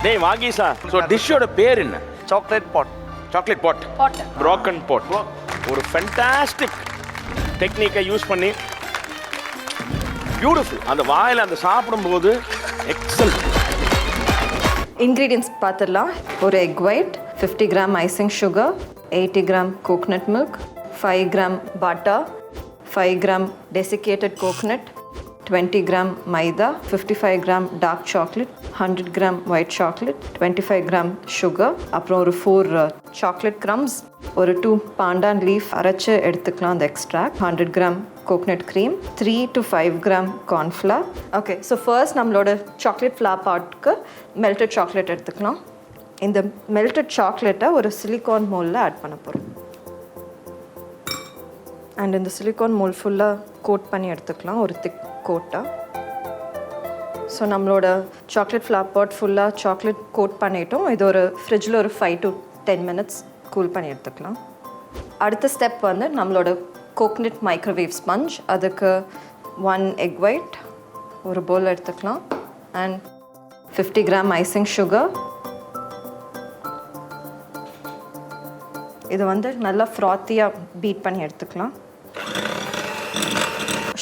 டேய் வாகீசா, ஸோ டிஷ்ஷோட பேர் என்ன? சாக்லேட் பாட். சாக்லேட் பாட், ப்ரோக்கன் பாட். ஒரு ஃபென்டாஸ்டிக் டெக்னிக்கை யூஸ் பண்ணி பியூட்டிஃபுல், அந்த வாயில் அந்த சாப்பிடும்போது எக்ஸலண்ட். இன்க்ரீடியன்ஸ் பார்த்துடலாம். ஒரு egg white, 50 gram icing sugar, 80 gram coconut milk, 5 gram butter, 5 gram desiccated coconut, 20 gram maida, 55 gram dark chocolate, 100 gram white chocolate, 25 gram sugar, அப்புறம் ஒரு 4 சாக்லேட் க்ரம்ஸ், ஒரு 2 பாண்டான் லீஃப் அரைச்சி எடுத்துக்கலாம் அந்த extract, 100 gram coconut cream, 3 to 5 gram cornflour. Okay, so first நம்மளோட chocolate flower பாட்டுக்கு melted chocolate எடுத்துக்கலாம். இந்த மெல்டட் சாக்லேட்டை ஒரு சிலிக்கான் மோல்டில் ஆட் பண்ண போகிறோம். அண்ட் இந்த சிலிக்கான் மோல் ஃபுல்லாக கோட் பண்ணி எடுத்துக்கலாம், ஒரு திக் கோட்டாக. ஸோ நம்மளோட சாக்லேட் ஃப்ளவர் பாட் ஃபுல்லாக சாக்லேட் கோட் பண்ணிட்டோம். இது ஒரு ஃப்ரிட்ஜில் ஒரு 5 to 10 minutes கூல் பண்ணி எடுத்துக்கலாம். அடுத்த ஸ்டெப் வந்து நம்மளோட கோகனட் மைக்ரோவேவ் ஸ்பஞ்ச். அதுக்கு 1 எக் ஒயிட் ஒரு பவுல் எடுத்துக்கலாம். And 50 gram icing sugar. இது வந்து நல்லா ஃப்ராத்தியாக பீட் பண்ணி எடுத்துக்கலாம்.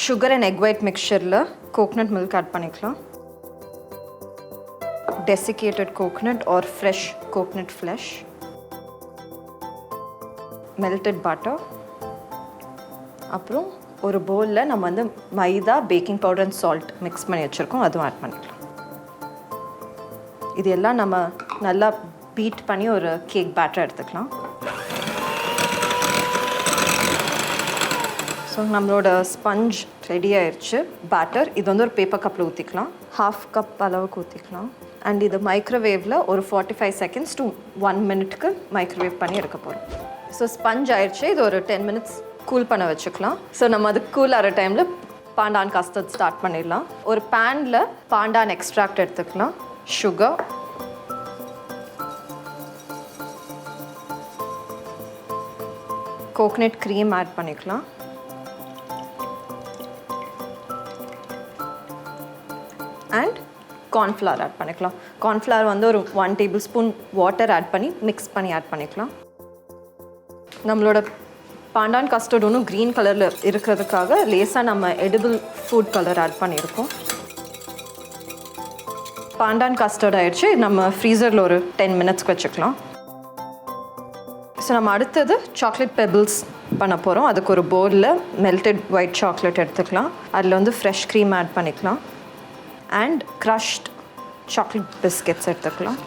சுகர் அண்ட் எக் ஒயிட் மிக்சரில் கோகனட் மில்க் ஆட் பண்ணிக்கலாம். Desiccated coconut or fresh coconut flesh, melted butter, அப்புறம் ஒரு பவுலில் நம்ம வந்து maida, baking powder and salt mix பண்ணி வச்சுருக்கோம், அதுவும் ஆட் பண்ணிக்கலாம். இது எல்லாம் நம்ம நல்லா பீட் பண்ணி ஒரு கேக் பேட்டர் எடுத்துக்கலாம். ஸோ நம்மளோட ஸ்பஞ்ச் ரெடி ஆயிடுச்சு, பேட்டர். இது வந்து ஒரு பேப்பர் கப்பில் ஊற்றிக்கலாம், 1/2 கப் அளவுக்கு ஊற்றிக்கலாம். அண்ட் இது மைக்ரோவேவில் ஒரு 45 seconds to 1 minute மைக்ரோவேவ் பண்ணி எடுக்க போகிறோம். ஸோ ஸ்பஞ்ச் ஆயிடுச்சு, இது ஒரு 10 minutes கூல் பண்ண வச்சுக்கலாம். ஸோ நம்ம அது கூல் ஆகிற டைமில் பாண்டான் கஸ்டர்ட் ஸ்டார்ட் பண்ணிடலாம். ஒரு பேனில் பாண்டான் எக்ஸ்ட்ராக்ட் எடுத்துக்கலாம், சுகர், கோகனட் க்ரீம் ஆட் பண்ணிக்கலாம், அண்ட் கார்ன்ஃப்ளவர் ஆட் பண்ணிக்கலாம். கார்ன்ஃப்ளவர் வந்து ஒரு 1 tablespoon வாட்டர் ஆட் பண்ணி மிக்ஸ் பண்ணி ஆட் பண்ணிக்கலாம். நம்மளோட பாண்டான் கஸ்டர்ட் ஒன்றும் க்ரீன் கலரில் இருக்கிறதுக்காக லேசாக நம்ம எடிபிள் ஃபுட் கலர் ஆட் பண்ணியிருக்கோம். பாண்டான் கஸ்டர்ட் ஆகிடுச்சு, நம்ம ஃப்ரீசரில் ஒரு 10 minutes வச்சுக்கலாம். ஸோ நம்ம அடுத்தது சாக்லேட் பெபிள்ஸ் பண்ண போகிறோம். அதுக்கு ஒரு பவுலில் மெல்டட் ஒயிட் சாக்லேட் எடுத்துக்கலாம். அதில் வந்து ஃப்ரெஷ் க்ரீம் ஆட் பண்ணிக்கலாம். அண்ட் க்ரஷ்ட் சாக்லேட் பிஸ்கெட்ஸ் எடுத்துக்கலாம்.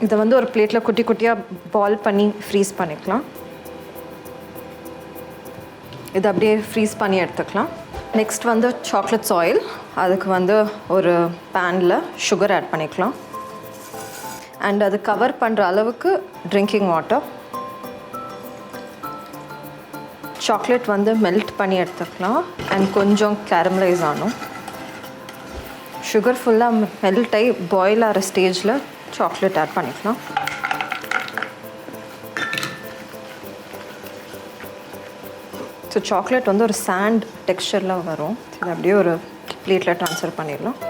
இதை வந்து ஒரு பிளேட்டில் குட்டி குட்டியாக பால் பண்ணி ஃப்ரீஸ் பண்ணிக்கலாம். இதை அப்படியே ஃப்ரீஸ் பண்ணி எடுத்துக்கலாம். நெக்ஸ்ட் வந்து சாக்லேட்ஸ் ஆயில். அதுக்கு வந்து ஒரு பேனில் சுகர் ஆட் பண்ணிக்கலாம். அண்ட் அது கவர் பண்ணுற அளவுக்கு ட்ரிங்கிங் வாட்டர். சாக்லேட் வந்து மெல்ட் பண்ணி எடுத்துக்கலாம். அண்ட் கொஞ்சம் கேரமலைஸ் ஆகணும். சுகர் ஃபுல்லாக மெல்ட் ஆகி பாயில் ஆகிற ஸ்டேஜில் சாக்லேட் ஆட் பண்ணிக்கலாம். ஸோ சாக்லேட் வந்து ஒரு சாண்ட் டெக்ஸ்சரில் வரும். இது அப்படியே ஒரு பிளேட்டில் ட்ரான்ஸ்ஃபர் பண்ணிடலாம்.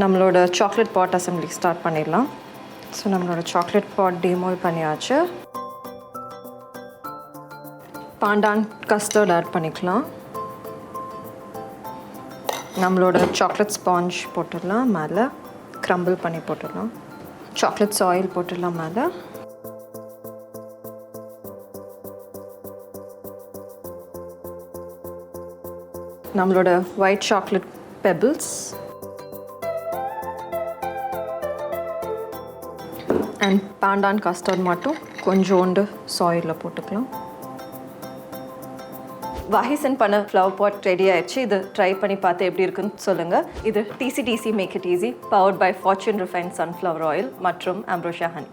நம்மளோட சாக்லேட் பாட் அசம்பிளி ஸ்டார்ட் பண்ணிடலாம். ஸோ நம்மளோட சாக்லேட் பாட் டீமோல் பண்ணியாச்சு. பாண்டான் கஸ்டர்ட் ஆட் பண்ணிக்கலாம். நம்மளோட சாக்லேட் ஸ்பாஞ்ச் போட்டுடலாம் மேலே, க்ரம்பிள் பண்ணி போட்டுடலாம். சாக்லேட்ஸ் ஆயில் போட்டுடலாம் மேலே. நம்மளோட white chocolate pebbles and pandan custard மட்டும் கொஞ்சோண்டு சாயிலில் போட்டுக்கலாம். வாஹீசன் பண்ண ஃப்ளவர் பாட் ரெடி ஆயிடுச்சு. இது ட்ரை பண்ணி பார்த்து எப்படி இருக்குன்னு சொல்லுங்கள். இது TCDC Make It Easy, powered by Fortune refined sunflower oil மற்றும் ஆம்ப்ரோசியா ஹனி.